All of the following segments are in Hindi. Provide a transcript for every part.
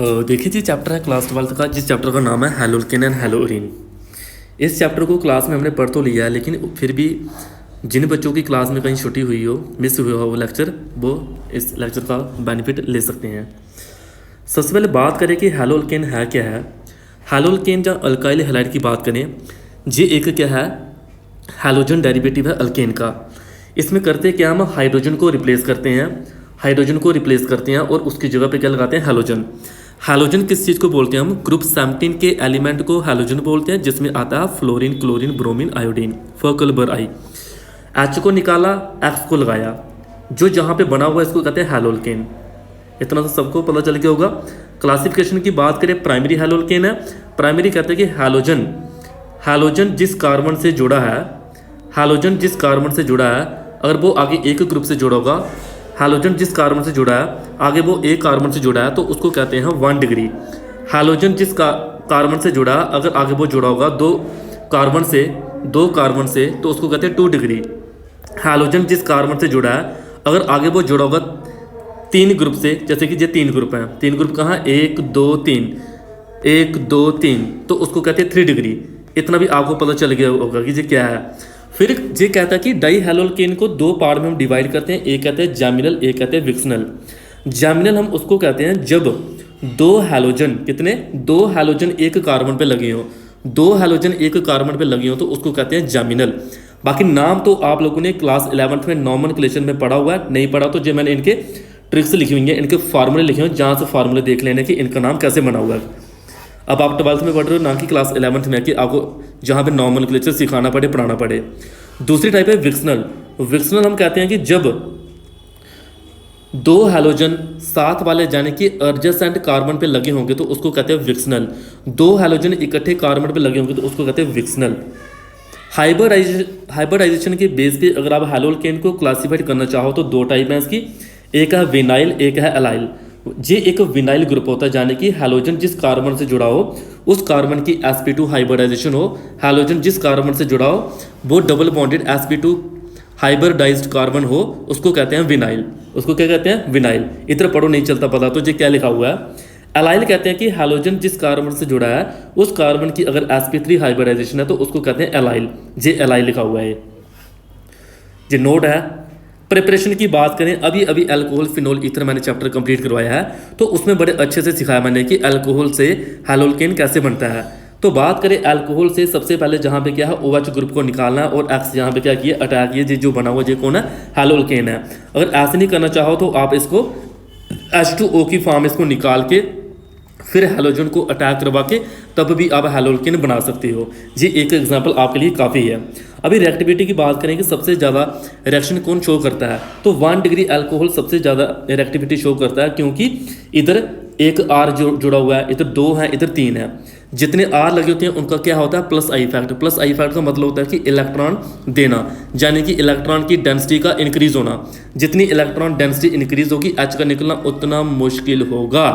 देखिए जी, चैप्टर है क्लास 12 का, जिस चैप्टर का नाम है हैलोल्केन एंड हैलोरीन। इस चैप्टर को क्लास में हमने पढ़ तो लिया है, लेकिन फिर भी जिन बच्चों की क्लास में कहीं छुट्टी हुई हो, मिस हुआ हो वो लेक्चर, वो इस लेक्चर का बेनिफिट ले सकते हैं। सबसे पहले बात करें कि हैलोल्केन है क्या है। हैलोल्केन या अल्काइल हैलाइड की बात करें, ये एक क्या है, हैलोजन डेरिवेटिव है अल्केन का। इसमें करते क्या, हम हाइड्रोजन को रिप्लेस करते हैं, हाइड्रोजन को रिप्लेस करते हैं और उसकी जगह पे क्या लगाते हैं, हैलोजन। हैलोजन किस चीज़ को बोलते हैं, हम ग्रुप 17 के एलिमेंट को हैलोजन बोलते हैं, जिसमें आता है फ्लोरीन, क्लोरीन, ब्रोमीन, आयोडीन, फर्कलबर आई। एच को निकाला, एक्स को लगाया, जो जहाँ पे बना हुआ है इसको कहते हैं हैलोल्केन। इतना तो सबको पता चल गया होगा। क्लासिफिकेशन की बात करें, प्राइमरी हैलोल्केन है। प्राइमरी कहते हैं कि हैलोजन, हैलोजन जिस कार्बन से जुड़ा है, हैलोजन जिस कार्बन से जुड़ा है, अगर वो आगे एक ग्रुप से जुड़ा होगा, हैलोजन जिस कार्बन से जुड़ा है आगे वो एक कार्बन से जुड़ा है, तो उसको कहते हैं 1 डिग्री। हैलोजन जिस कार्बन से जुड़ा है, अगर आगे वो जुड़ा होगा दो कार्बन से, तो उसको कहते हैं 2 डिग्री। हैलोजन जिस कार्बन से जुड़ा है, अगर आगे वो जुड़ा होगा 3 ग्रुप से, जैसे कि ये 3 ग्रुप हैं, 3 ग्रुप कहाँ, 1 2 3, 1 2 3, तो उसको कहते हैं 3 डिग्री। इतना भी आपको पता चल गया होगा कि ये क्या है। फिर ये कहता है कि डाई हैलोल्केन को 2 पार्ट में हम डिवाइड करते हैं, एक कहते हैं जैमिनल, एक कहते हैं विक्सनल। जैमिनल हम उसको कहते हैं जब 2 हैलोजन, कितने, 2 हैलोजन एक कार्बन पे लगे हो, 2 हैलोजन एक कार्बन पे लगे हो, तो उसको कहते हैं जैमिनल। बाकी नाम तो आप लोगों ने क्लास 11th में नॉमेनक्लेचर में पढ़ा हुआ है, नहीं पढ़ा तो जो मैंने इनके ट्रिक्स लिखी हुई हैं, इनके फार्मूले लिखे हुए हैं, जहाँ से फार्मूले देख लेने कि इनका नाम कैसे बना हुआ है। अब आप 12th में पढ़ रहे हो, ना कि क्लास 11th में, कि आपको जहाँ पे नॉमेनक्लेचर सिखाना पड़े, पढ़ाना पड़े। दूसरी टाइप है विक्सनल। विक्सनल हम कहते हैं कि जब 2 हैलोजन साथ वाले यानी कि एडजेसेंट कार्बन पे लगे होंगे, तो उसको कहते हैं विक्सनल। 2 हैलोजन इकट्ठे कार्बन पे लगे होंगे, तो उसको कहते हैं विक्सनल। हाइब्रिडाइजेशन के बेस पे अगर आप हैलोल्केन को क्लासीफाइड करना चाहो तो 2 टाइप हैं इसकी, एक है विनाइल, एक है एलाइल। ये एक विनाइल ग्रुप होता है, यानी कि हैलोजन जिस कार्बन से जुड़ा हो उस कार्बन की sp2 हाइब्रिडाइजेशन हो, हैलोजन जिस कार्बन से जुड़ा हो वो double bonded sp2 hybridised carbon हो, उसको कहते हैं विनाइल। उसको क्या कहते हैं, विनाइल। इधर पढ़ो, नहीं चलता पता तो ये क्या लिखा हुआ है। एलाइल कहते हैं कि हैलोजन जिस कार्बन से जुड़ा है उस कार्बन की अगर sp3 हाइब्रिडाइजेशन है तो उसको कहते हैं एलाइल। ये एलाइल लिखा हुआ है, ये नोट है। प्रिपरेशन की बात करें, अभी अभी अल्कोहल, फिनोल, ईथर मैंने चैप्टर कंप्लीट करवाया है, तो उसमें बड़े अच्छे से सिखाया मैंने कि अल्कोहल से हैलोल्केन कैसे बनता है। तो बात करें अल्कोहल से, सबसे पहले जहाँ पे क्या है, OH ग्रुप को निकालना है और X यहाँ पे क्या किया, अटैक किया, जो बना हुआ ये कौन है, हैलोल्केन है। अगर ऐसे नहीं करना चाहो तो आप इसको H2O की फॉर्म इसको निकाल के फिर हैलोजन को अटैक करवा के तब भी आप हैलोल्केन बना सकते हो। ये एक एग्जांपल आपके लिए काफ़ी है। अभी रिएक्टिविटी की बात करें कि सबसे ज़्यादा रिएक्शन कौन शो करता है, तो 1 डिग्री अल्कोहल सबसे ज़्यादा रिएक्टिविटी शो करता है, क्योंकि इधर एक R जुड़ा हुआ है, इधर 2 है, इधर 3 है। जितने R लगे होते हैं उनका क्या होता है, plus I effect. Plus I effect का मतलब होता है कि इलेक्ट्रॉन देना, यानी कि इलेक्ट्रॉन की डेंसिटी का इंक्रीज होना। जितनी इलेक्ट्रॉन डेंसिटी इंक्रीज होगी, H का निकलना उतना मुश्किल होगा।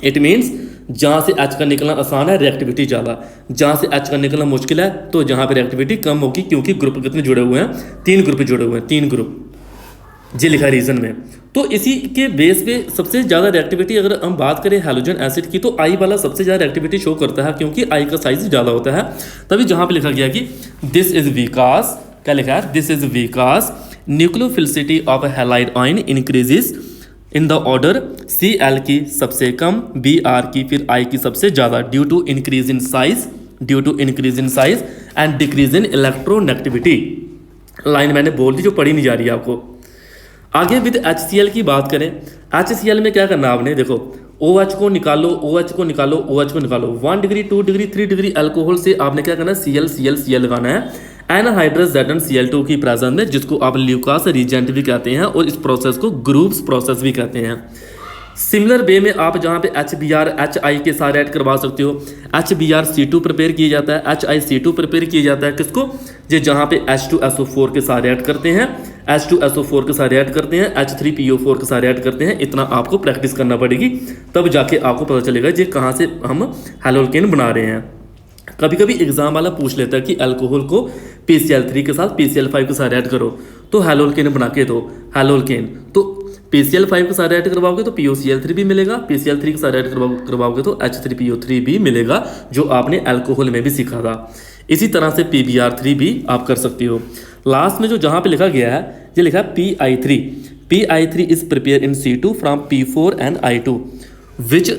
इट मीन्स जहाँ से H का निकलना आसान है, रिएक्टिविटी ज़्यादा, जहाँ से H का निकलना मुश्किल है तो जहाँ पे रिएक्टिविटी कम होगी, क्योंकि ग्रुप कितने जुड़े हुए हैं, 3 ग्रुप जुड़े हुए हैं, 3 ग्रुप, ये लिखा है रीजन में। तो इसी के बेस पे सबसे ज़्यादा रिएक्टिविटी अगर हम बात करें हैलोजन एसिड की, तो आई वाला सबसे ज़्यादा रिएक्टिविटी शो करता है, क्योंकि आई का साइज ज़्यादा होता है। तभी जहाँ पे लिखा गया कि दिस इज विकास, क्या लिखा है, this is Vikas nucleophilicity of halide ion increases in the order Cl की सबसे कम, Br की, फिर I की सबसे ज़्यादा, due to increase in size, due to increase in size and decrease in electronegativity. Line मैंने बोल दी जो पढ़ी नहीं जा रही है आपको। आगे विद HCl की बात करें, HCl में क्या करना है आपने, देखो OH को निकालो, OH को निकालो, OH को निकालो, 1 डिग्री, 2 डिग्री, 3 डिग्री अल्कोहल से आपने क्या करना है, Cl लगाना है एनहाइड्रस Zn Cl2 की प्रेजेंस में, जिसको आप ल्यूकास रीजेंट भी कहते हैं, और इस प्रोसेस को ग्रुप्स प्रोसेस भी कहते हैं। सिमिलर वे में आप जहाँ पे HBr HI के साथ ऐड करवा सकते हो। HBrC2 प्रिपेयर किया जाता है, HiC2 प्रिपेयर किया जाता है, किसको, ये जहाँ पे H2SO4 के साथ ऐड करते हैं, H2SO4 के साथ ऐड करते हैं, H3PO4 के साथ ऐड करते हैं। इतना आपको प्रैक्टिस करना पड़ेगी, तब जाके आपको पता चलेगा ये कहाँ से हम हैलोल्केन बना रहे हैं। कभी कभी एग्जाम वाला पूछ लेता है कि अल्कोहल को PCl3 के साथ PCl5 के साथ ऐड करो तो हैलोल्केन बना के दो, हैलोल्केन। तो PCl5 के साथ रिएक्ट करवाओगे तो POCl3 भी मिलेगा, PCl3 के साथ रिएक्ट करवाओगे तो H3PO3 भी मिलेगा, जो आपने अल्कोहल में भी सीखा था। इसी तरह से PBr3 भी आप कर सकते हो। लास्ट में जो जहाँ पे लिखा गया है, ये लिखा है PI3। PI3 is prepare in C2 from P4 and I2 which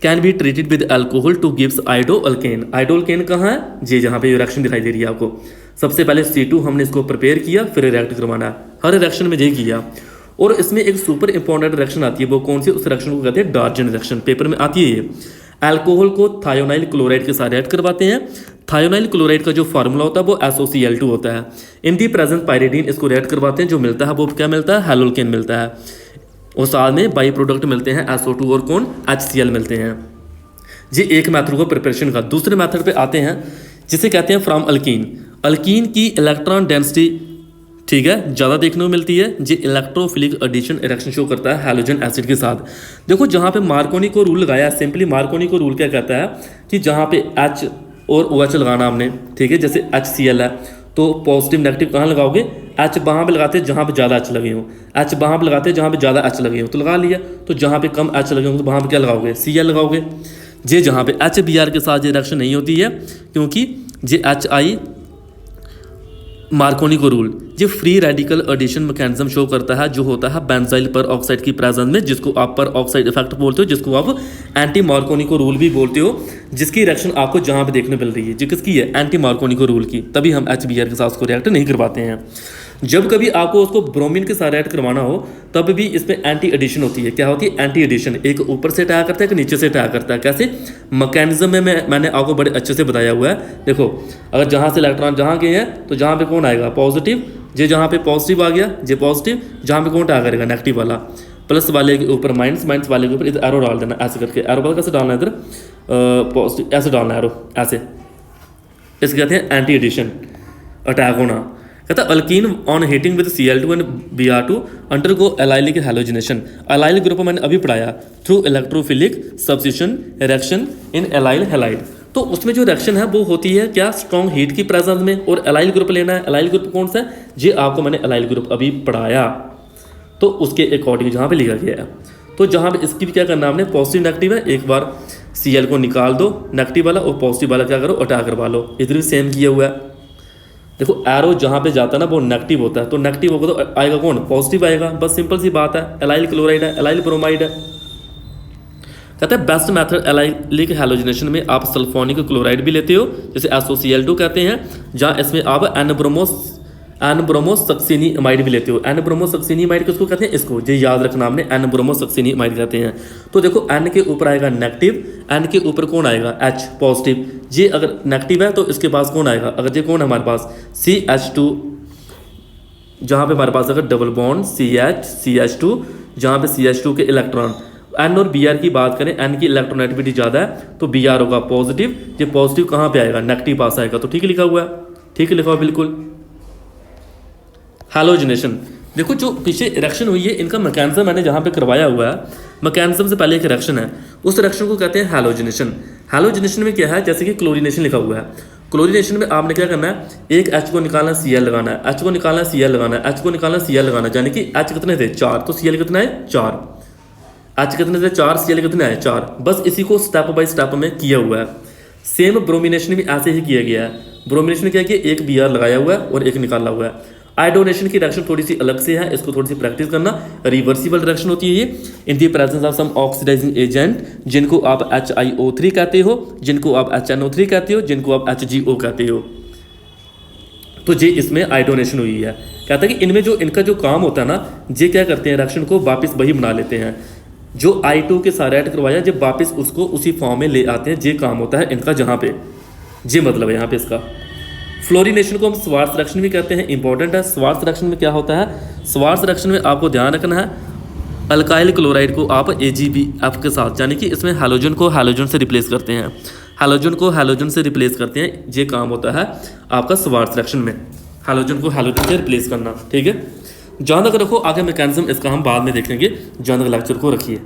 can be treated with alcohol to gives iodoalkane. Iodoalkane कहाँ है, ये जहाँ पे रिएक्शन दिखाई दे रही है आपको। सबसे पहले C2 हमने इसको प्रिपेयर किया, फिर रिएक्ट करवाना है। हर रिएक्शन में यही किया। और इसमें एक सुपर इंपॉर्टेंट रिएक्शन आती है, वो कौन सी, उस रिएक्शन को कहते हैं डार्जन रिएक्शन। पेपर में आती है ये। अल्कोहल को थायोनाइल क्लोराइड के साथ रिएक्ट करवाते हैं। थायोनाइल क्लोराइड का जो फार्मूला होता है वो SOCl2 होता है। इन दी प्रेजेंट पायरिडीन इसको रिएक्ट करवाते हैं, जो मिलता है वो क्या मिलता है, हैलोल्केन मिलता है। और साथ में बाई प्रोडक्ट मिलते हैं SO2 और कौन, HCl मिलते हैं। ये एक मेथड को प्रिपरेशन का। दूसरे मेथड पे आते हैं जिसे कहते हैं फ्रॉम अल्कीन। अल्कीन की इलेक्ट्रॉन डेंसिटी, ठीक है, ज़्यादा देखने को मिलती है। ये इलेक्ट्रोफिलिक एडिशन रिएक्शन शो करता है हैलोजन एसिड के साथ। देखो जहाँ पे मार्कोनी को रूल लगाया है, सिंपली मार्कोनी को रूल क्या कहता है कि जहाँ पे H और OH लगाना हमने, ठीक है, जैसे HCl है तो पॉजिटिव नेगेटिव कहाँ लगाओगे, H वहाँ पे लगाते हैं जहाँ पे ज़्यादा H लगे हों, H वहाँ पे लगाते हैं जहाँ पे ज़्यादा H लगे हों, तो लगा लिया। तो जहाँ पे कम H लगे होंगे तो वहाँ पे क्या लगाओगे, Cl लगाओगे। जे जहाँ पे HBr के साथ ये रिएक्शन नहीं होती है, क्योंकि जे HI मार्कोनी को रूल ये free radical addition mechanism show करता है, जो होता है बेंजाइल पर ऑक्साइड की प्रेजेंस में, जिसको आप पर ऑक्साइड इफेक्ट बोलते हो, जिसको आप एंटी मार्कोनी को रूल भी बोलते हो, जिसकी रिएक्शन आपको जहाँ पे देखने मिल रही है, जो किसकी है, एंटी मार्कोनी को रूल की। तभी हम HBr के साथ उसको रिएक्ट नहीं करवाते हैं। जब कभी आपको उसको ब्रोमीन के साथ रिएक्ट करवाना हो तब भी इसमें एंटी एडिशन होती है। क्या होती है, एंटी एडिशन। एक ऊपर से अटैक करता है, एक नीचे से अटैक करता है। कैसे, मैकेनिज्म में मैंने आपको बड़े अच्छे से बताया हुआ है। देखो अगर जहाँ से इलेक्ट्रॉन जहाँ गए हैं तो जहाँ पे कौन आएगा, पॉजिटिव। जे जहाँ पे पॉजिटिव आ गया, जे पॉजिटिव, जहाँ पे कौन अटैक करेगा, नेगेटिव वाला। प्लस वाले के ऊपर माइनस, माइनस वाले के ऊपर इधर एरो डाल देना, ऐसे करके। एरो पता कैसे डालना है, इधर पॉजिटिव ऐसे डालना है, एरो ऐसे। इसे कहते हैं एंटी एडिशन, अटैक होना। कहता alkyne on heating with Cl2 and Br2 undergo allylic halogenation. Allyl group मैंने अभी पढ़ाया, through electrophilic substitution reaction in allyl halide. तो उसमें जो रिएक्शन है वो होती है क्या, स्ट्रॉन्ग हीट की प्रेजेंस में। और एलाइल ग्रुप लेना है। एलाइल ग्रुप कौन सा है, जी आपको मैंने एलाइल ग्रुप अभी पढ़ाया, तो उसके अकॉर्डिंग जहाँ पे लिखा गया है। तो जहाँ पे इसकी भी क्या करना है हमने, पॉजिटिव नेगेटिव है, एक बार Cl को निकाल दो नेगेटिव वाला, और पॉजिटिव वाला क्या करो, अटैक करवा लो। इधर भी सेम किया हुआ है। देखो एरो जहाँ पे जाता है ना वो नेगेटिव होता है, तो नेगेटिव होगा तो आएगा कौन, पॉजिटिव आएगा। बस सिंपल सी बात है। एलाइल क्लोराइड है, एलाइल ब्रोमाइड है। कहते हैं बेस्ट मेथड एलाइलिक हैलोजिनेशन में आप सल्फोनिक क्लोराइड भी लेते हो, जैसे SOCl2 कहते हैं, जहाँ इसमें आप एन-ब्रोमोसक्सिनी अमाइड भी लेते हो। एन-ब्रोमोसक्सिनी अमाइड किसको कहते हैं, इसको ये याद रखना हमने, एन-ब्रोमोसक्सिनी अमाइड कहते हैं। तो देखो N के ऊपर आएगा नेगेटिव, N के ऊपर कौन आएगा, H पॉजिटिव। ये अगर नेगेटिव है तो इसके पास कौन आएगा, अगर ये कौन है हमारे पास, CH2, जहाँ पे हमारे पास अगर डबल बॉन्ड CH2, जहाँ पे CH2 के इलेक्ट्रॉन। N और Br की बात करें, N की इलेक्ट्रोनेगेटिविटी ज़्यादा है तो Br होगा पॉजिटिव। ये पॉजिटिव कहाँ पे आएगा, नेगेटिव पास आएगा। तो ठीक लिखा हुआ है, ठीक लिखा हुआ बिल्कुल। हैलोजिनेशन, देखो जो पीछे रिएक्शन हुई है इनका मैकेनिज्म मैंने जहाँ पे करवाया हुआ है, मैकेनिज्म से पहले एक रिएक्शन है, उस रिएक्शन को कहते हैं हैलोजिनेशन। हैलोजिनेशन में क्या है, जैसे कि क्लोरीनेशन लिखा हुआ है। क्लोरीनेशन में आपने क्या करना है, एक H को निकालना Cl लगाना है, H को निकालना Cl लगाना है, H को निकालना Cl लगाना है, यानी कि H कितने थे, 4, तो Cl कितना है, 4। H कितने थे, 4, Cl कितने आए, 4। बस इसी को स्टेप बाय स्टेप में किया हुआ है। सेम ब्रोमिनेशन भी ऐसे ही किया गया है। ब्रोमिनेशन क्या किया, एक Br लगाया हुआ है और एक निकाला हुआ है। आयोडोनेशन की रिएक्शन थोड़ी सी अलग से है, इसको थोड़ी सी प्रैक्टिस करना। रिवर्सिबल रिएक्शन होती है ये, in the presence of some oxidising agent, जिनको आप HiO3 कहते हो, जिनको आप HNO3 कहते हो, जिनको आप HGO कहते हो। तो ये इसमें आयोडोनेशन हुई है। कहता है कि इनमें जो इनका जो काम होता है ना, ये क्या करते हैं, रिएक्शन को वापस वही बना लेते हैं जो I2 के साथ रिएक्ट करवाया, जब वापस उसको उसी फॉर्म में ले आते हैं। ये काम होता है इनका जहाँ पे, ये मतलब है यहाँ पे इसका। फ्लोरीनेशन को हम स्वार्ट्ज रिएक्शन भी कहते हैं, इंपॉर्टेंट है। स्वार्ट्ज रिएक्शन में क्या होता है, स्वार्ट्ज रिएक्शन में आपको ध्यान रखना है, अल्काइल क्लोराइड को आप AgBF के साथ, यानी कि इसमें हैलोजन को हैलोजन से रिप्लेस करते हैं, हैलोजन को हैलोजन से रिप्लेस करते हैं। ये काम होता है आपका स्वार्ट्ज रिएक्शन में, हैलोजन को हैलोजन से रिप्लेस करना। ठीक है, जहाँ तक रखो, आगे मैकेनिज्म इसका हम बाद में देखेंगे। जहाँ तक लेक्चर को रखिए।